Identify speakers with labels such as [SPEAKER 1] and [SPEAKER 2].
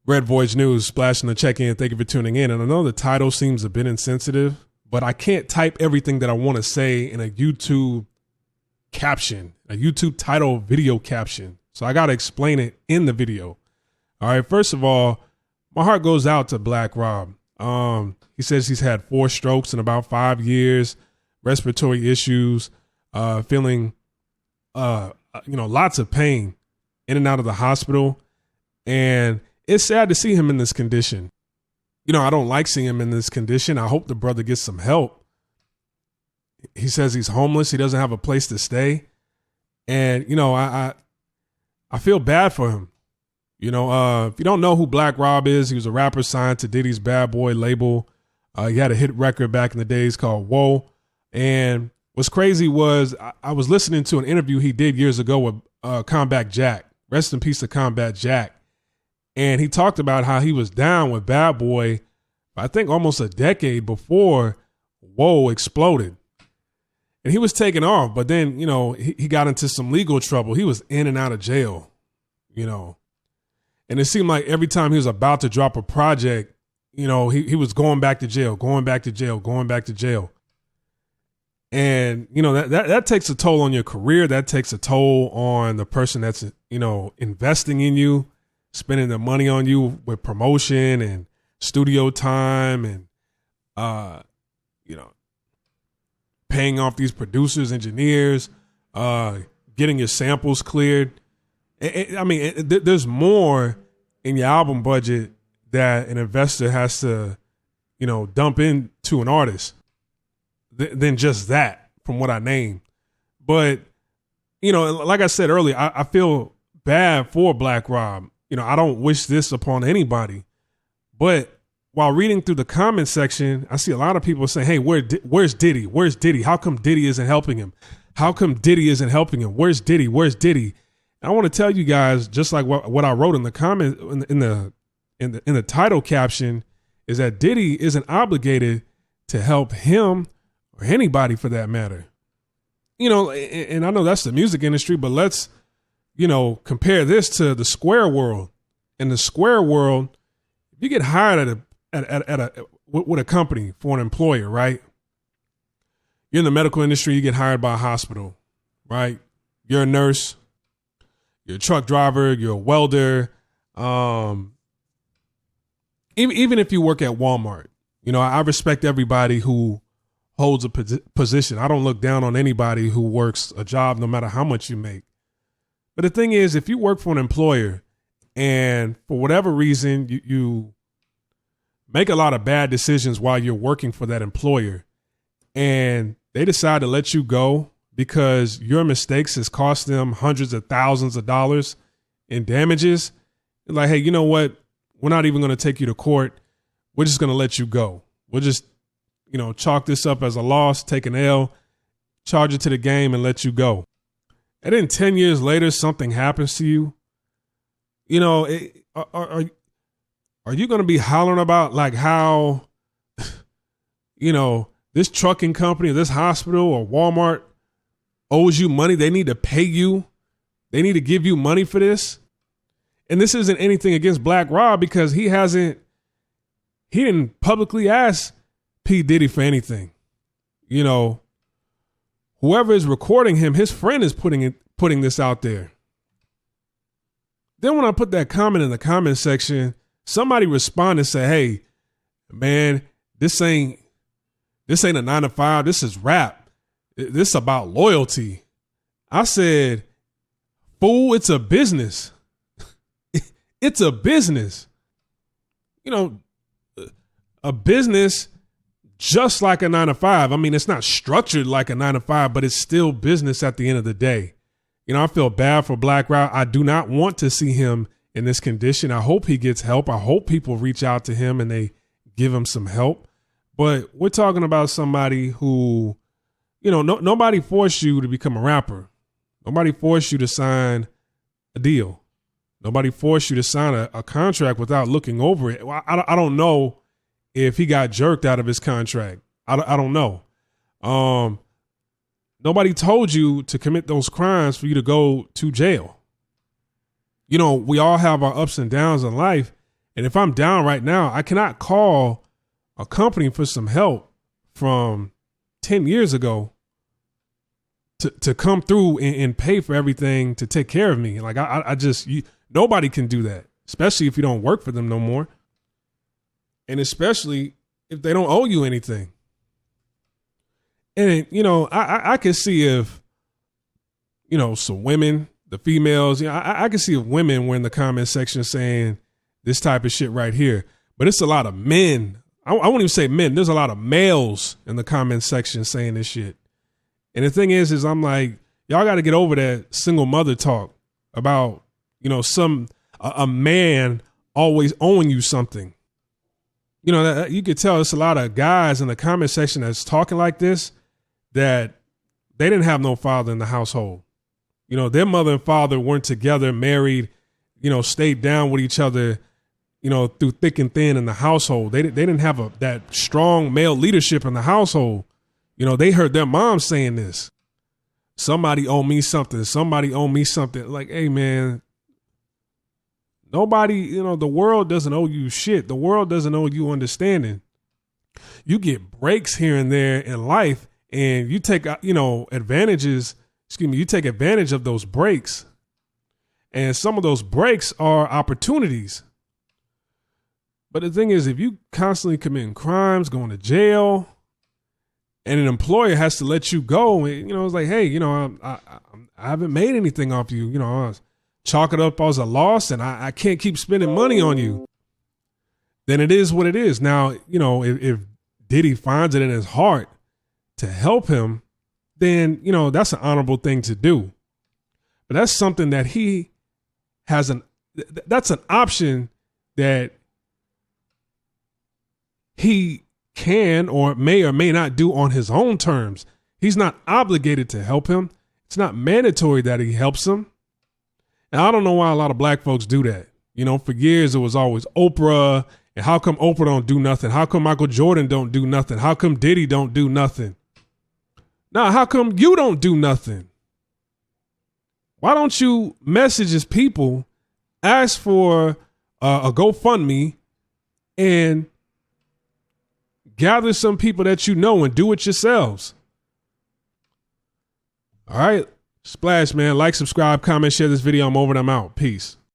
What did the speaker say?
[SPEAKER 1] Red Voyage News, splashing the check-in. Thank you for tuning in. And I know the title seems a bit insensitive, but I can't type everything that I want to say in a YouTube caption, a YouTube title video caption. So I got to explain it in the video. All right. First of all, my heart goes out to Black Rob. He says he's had 4 strokes in about 5 years, respiratory issues, feeling, lots of pain in and out of the hospital. And it's sad to see him in this condition. I don't like seeing him in this condition. I hope the brother gets some help. He says he's homeless. He doesn't have a place to stay. And, I feel bad for him. If you don't know who Black Rob is, he was a rapper signed to Diddy's Bad Boy label. He had a hit record back in the days called Whoa. And what's crazy was I was listening to an interview he did years ago with Combat Jack. Rest in peace to Combat Jack. And he talked about how he was down with Bad Boy, I think almost a decade before Whoa exploded. And he was taken off, but then, he got into some legal trouble. He was in and out of jail, And it seemed like every time he was about to drop a project, he was going back to jail, going back to jail, going back to jail. And, that takes a toll on your career. That takes a toll on the person that's, investing in you, spending the money on you with promotion and studio time and, paying off these producers, engineers, getting your samples cleared. There's more in your album budget that an investor has to, dump into an artist than just that from what I named. But, like I said earlier, I feel bad for Black Rob. I don't wish this upon anybody, but while reading through the comment section, I see a lot of people saying, hey, where's Diddy? Where's Diddy? How come Diddy isn't helping him? How come Diddy isn't helping him? Where's Diddy? Where's Diddy? And I want to tell you guys, just like what I wrote in the comment, in the title caption, is that Diddy isn't obligated to help him or anybody for that matter. And I know that's the music industry, but let's, compare this to the square world. In the square world, if you get hired with a company for an employer, right? You're in the medical industry, you get hired by a hospital, right? You're a nurse, you're a truck driver, you're a welder. Even if you work at Walmart, I respect everybody who holds a position. I don't look down on anybody who works a job, no matter how much you make. But the thing is, if you work for an employer and for whatever reason you make a lot of bad decisions while you're working for that employer and they decide to let you go because your mistakes has cost them hundreds of thousands of dollars in damages, like, hey, you know what? We're not even going to take you to court. We're just going to let you go. We'll just, chalk this up as a loss, take an L, charge it to the game and let you go. And then 10 years later, something happens to you. Are you going to be hollering about like how, this trucking company or this hospital or Walmart owes you money? They need to pay you. They need to give you money for this. And this isn't anything against Black Rob because he didn't publicly ask P. Diddy for anything. Whoever is recording him, his friend is putting this out there. Then when I put that comment in the comment section, somebody responded and said, hey, man, this ain't a 9-to-5. This is rap. This is about loyalty. I said, fool, it's a business. It's a business. A business just like a 9-to-5. It's not structured like a 9-to-5, but it's still business at the end of the day. I feel bad for Black Rob. I do not want to see him in this condition. I hope he gets help. I hope people reach out to him and they give him some help. But we're talking about somebody who, nobody forced you to become a rapper. Nobody forced you to sign a deal. Nobody forced you to sign a contract without looking over it. I don't know if he got jerked out of his contract. I don't know. Nobody told you to commit those crimes for you to go to jail. We all have our ups and downs in life. And if I'm down right now, I cannot call a company for some help from 10 years ago to come through and pay for everything to take care of me. Like I just, nobody can do that, especially if you don't work for them no more. And especially if they don't owe you anything. And, you know, I can see if, you know, some women, the females, you know, I can see if women were in the comment section saying this type of shit right here. But it's a lot of men. I won't even say men. There's a lot of males in the comment section saying this shit. And the thing is I'm like, y'all got to get over that single mother talk about, you know, a man always owing you something. You know, you could tell it's a lot of guys in the comment section that's talking like this, that they didn't have no father in the household. You know, their mother and father weren't together, married, you know, stayed down with each other, you know, through thick and thin in the household. They didn't have that strong male leadership in the household. You know, they heard their mom saying this. Somebody owe me something. Somebody owe me something. Like, hey, man, nobody, you know, the world doesn't owe you shit. The world doesn't owe you understanding. You get breaks here and there in life, and you take, you know, you take advantage of those breaks. And some of those breaks are opportunities. But the thing is, if you constantly committing crimes, going to jail, and an employer has to let you go, you know, it's like, hey, you know, I haven't made anything off you. You know, I chalk it up as a loss, and I can't keep spending money on you. Then it is what it is. Now, you know, if Diddy finds it in his heart to help him, then, you know, that's an honorable thing to do. But that's something that he has that's an option that he can or may not do on his own terms. He's not obligated to help him. It's not mandatory that he helps him. And I don't know why a lot of black folks do that. You know, for years it was always Oprah, and how come Oprah don't do nothing? How come Michael Jordan don't do nothing? How come Diddy don't do nothing? Now, how come you don't do nothing? Why don't you message his people, ask for a GoFundMe, and gather some people that you know and do it yourselves? All right. Splash, man. Like, subscribe, comment, share this video. I'm over and I'm out. Peace.